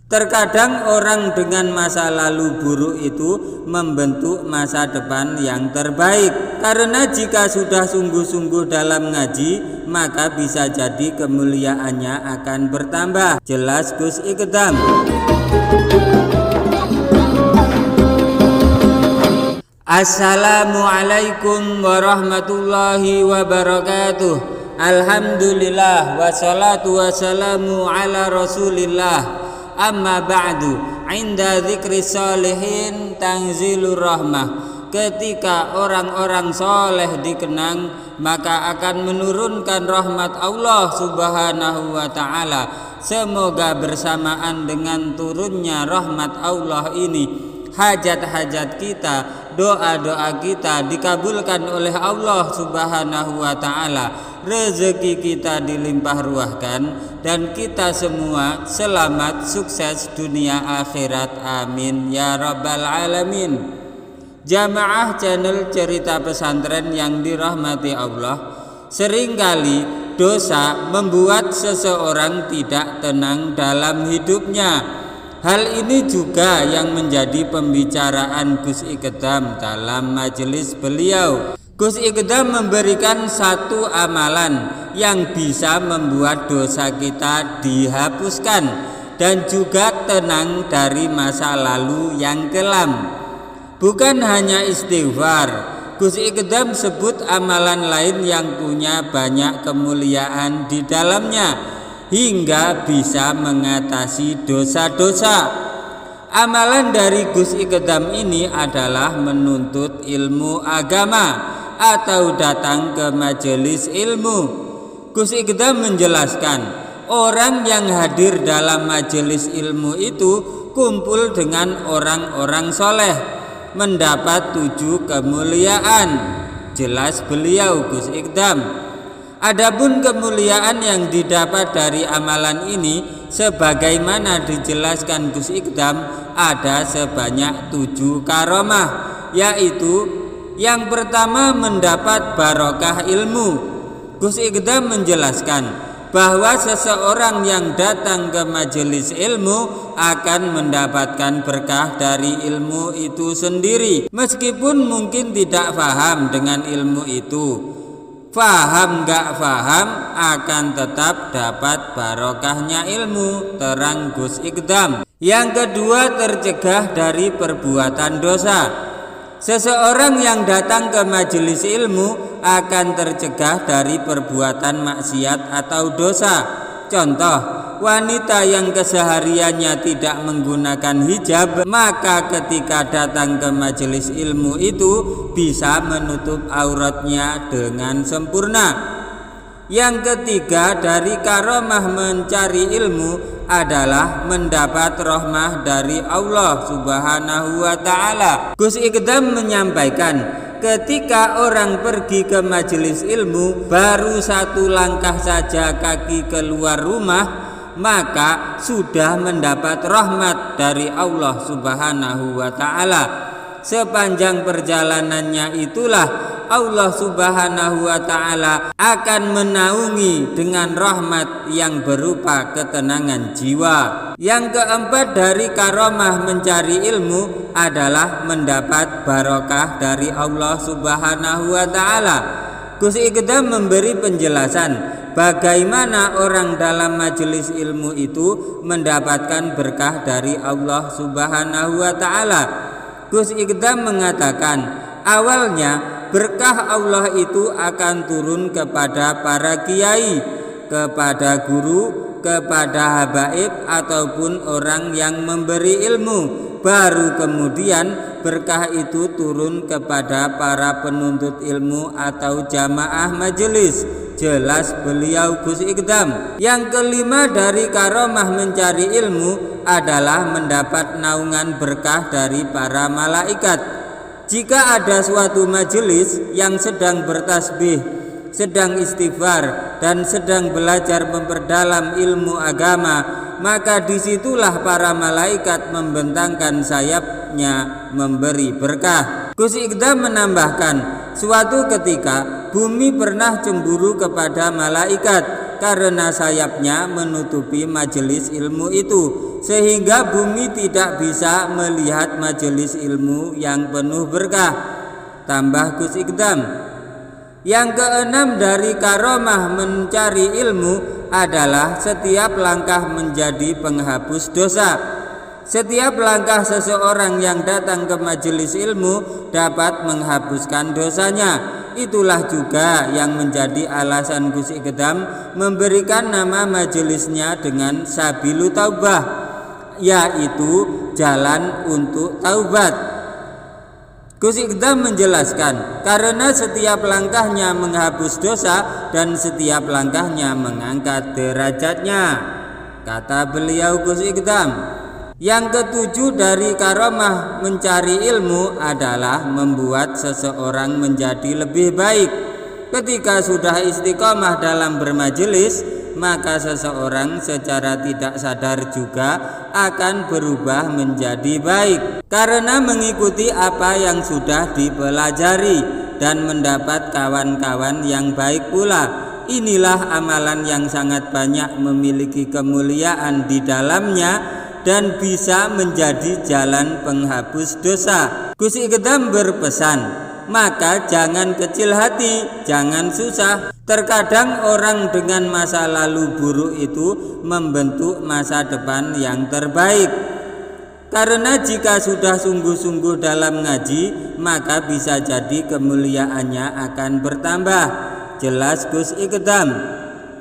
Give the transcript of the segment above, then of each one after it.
Terkadang orang dengan masa lalu buruk itu membentuk masa depan yang terbaik. Karena jika sudah sungguh-sungguh dalam ngaji, maka bisa jadi kemuliaannya akan bertambah. Jelas Gus Ikdam. Assalamualaikum warahmatullahi wabarakatuh. Alhamdulillah wassalatu wassalamu ala rasulillah. Amma ba'du, inda dzikri sholihin tanzilur rahmah. Ketika orang-orang soleh dikenang, maka akan menurunkan rahmat Allah subhanahu wa ta'ala. Semoga bersamaan dengan turunnya rahmat Allah ini, hajat-hajat kita, doa-doa kita dikabulkan oleh Allah subhanahu wa ta'ala. Rezeki kita dilimpah ruahkan, dan kita semua selamat sukses dunia akhirat, amin ya rabbal alamin. Jamaah channel cerita pesantren yang dirahmati Allah, seringkali dosa membuat seseorang tidak tenang dalam hidupnya. Hal ini juga yang menjadi pembicaraan Gus Ikdam dalam majelis beliau. Gus Ikdam memberikan satu amalan yang bisa membuat dosa kita dihapuskan dan juga tenang dari masa lalu yang kelam. Bukan hanya istighfar, Gus Ikdam sebut amalan lain yang punya banyak kemuliaan di dalamnya hingga bisa mengatasi dosa-dosa. Amalan dari Gus Ikdam ini adalah menuntut ilmu agama atau datang ke majelis ilmu. Gus Ikdam menjelaskan, orang yang hadir dalam majelis ilmu itu kumpul dengan orang-orang soleh, mendapat 7 kemuliaan. Jelas beliau Gus Ikdam. Adapun kemuliaan yang didapat dari amalan ini, sebagaimana dijelaskan Gus Ikdam, ada sebanyak 7 karomah, yaitu yang pertama mendapat barokah ilmu. Gus Ikdam menjelaskan bahwa seseorang yang datang ke majelis ilmu akan mendapatkan berkah dari ilmu itu sendiri. Meskipun mungkin tidak paham dengan ilmu itu, faham gak faham akan tetap dapat barokahnya ilmu, terang Gus Ikdam. Yang kedua, tercegah dari perbuatan dosa. Seseorang yang datang ke majelis ilmu akan tercegah dari perbuatan maksiat atau dosa. Contoh, wanita yang kesehariannya tidak menggunakan hijab, maka ketika datang ke majelis ilmu itu bisa menutup auratnya dengan sempurna. Yang ketiga, dari karomah mencari ilmu adalah mendapat rahmah dari Allah subhanahu wa ta'ala. Gus Ikdam menyampaikan, ketika orang pergi ke majelis ilmu, baru 1 langkah saja kaki keluar rumah, maka sudah mendapat rahmat dari Allah subhanahu wa ta'ala. Sepanjang perjalanannya itulah Allah subhanahu wa ta'ala akan menaungi dengan rahmat yang berupa ketenangan jiwa. Yang keempat, dari karomah mencari ilmu adalah mendapat barokah dari Allah subhanahu wa ta'ala. Gus Ikdam memberi penjelasan bagaimana orang dalam majelis ilmu itu mendapatkan berkah dari Allah subhanahu wa ta'ala. Gus Ikdam mengatakan, awalnya berkah Allah itu akan turun kepada para kiai, kepada guru, kepada habaib ataupun orang yang memberi ilmu. Baru kemudian berkah itu turun kepada para penuntut ilmu atau jamaah majelis. Jelas beliau Gus Ikdam. Yang kelima, dari karomah mencari ilmu adalah mendapat naungan berkah dari para malaikat. Jika ada suatu majelis yang sedang bertasbih, sedang istighfar, dan sedang belajar memperdalam ilmu agama, maka disitulah para malaikat membentangkan sayapnya memberi berkah. Gus Ikdam menambahkan, suatu ketika bumi pernah cemburu kepada malaikat karena sayapnya menutupi majelis ilmu itu. sehingga bumi tidak bisa melihat majelis ilmu yang penuh berkah. Tambah Gus Ikdam. Yang keenam dari karomah mencari ilmu adalah setiap langkah menjadi penghapus dosa. Setiap langkah seseorang yang datang ke majelis ilmu dapat menghapuskan dosanya. Itulah juga yang menjadi alasan Gus Ikdam memberikan nama majelisnya dengan Sabilu Taubah, yaitu jalan untuk taubat. Gus Ikdam menjelaskan, karena setiap langkahnya menghapus dosa dan setiap langkahnya mengangkat derajatnya. Kata beliau Gus Ikdam. Yang ketujuh dari karomah mencari ilmu adalah membuat seseorang menjadi lebih baik. Ketika sudah istiqomah dalam bermajelis, maka seseorang secara tidak sadar juga akan berubah menjadi baik karena mengikuti apa yang sudah dipelajari dan mendapat kawan-kawan yang baik pula. Inilah amalan yang sangat banyak memiliki kemuliaan di dalamnya dan bisa menjadi jalan penghapus dosa. Gus Ikdam berpesan, maka jangan kecil hati, jangan susah. Terkadang orang dengan masa lalu buruk itu membentuk masa depan yang terbaik. Karena jika sudah sungguh-sungguh dalam ngaji, maka bisa jadi kemuliaannya akan bertambah. Jelas Gus Ikdam.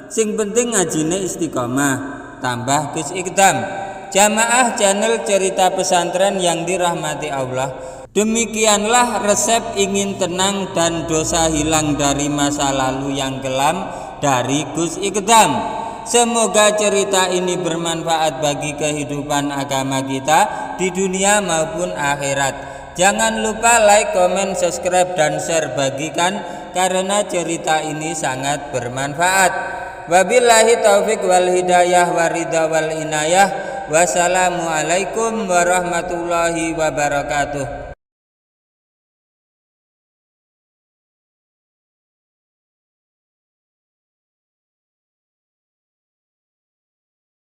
Sing penting ngajine istiqomah. Tambah Gus Ikdam. Jamaah channel cerita pesantren yang dirahmati Allah, demikianlah resep ingin tenang dan dosa hilang dari masa lalu yang kelam dari Gus Ikdam. Semoga cerita ini bermanfaat bagi kehidupan agama kita di dunia maupun akhirat. Jangan lupa like, komen, subscribe, dan share, bagikan karena cerita ini sangat bermanfaat. Wabillahi taufik wal hidayah waridha wal inayah. Wassalamualaikum warahmatullahi wabarakatuh.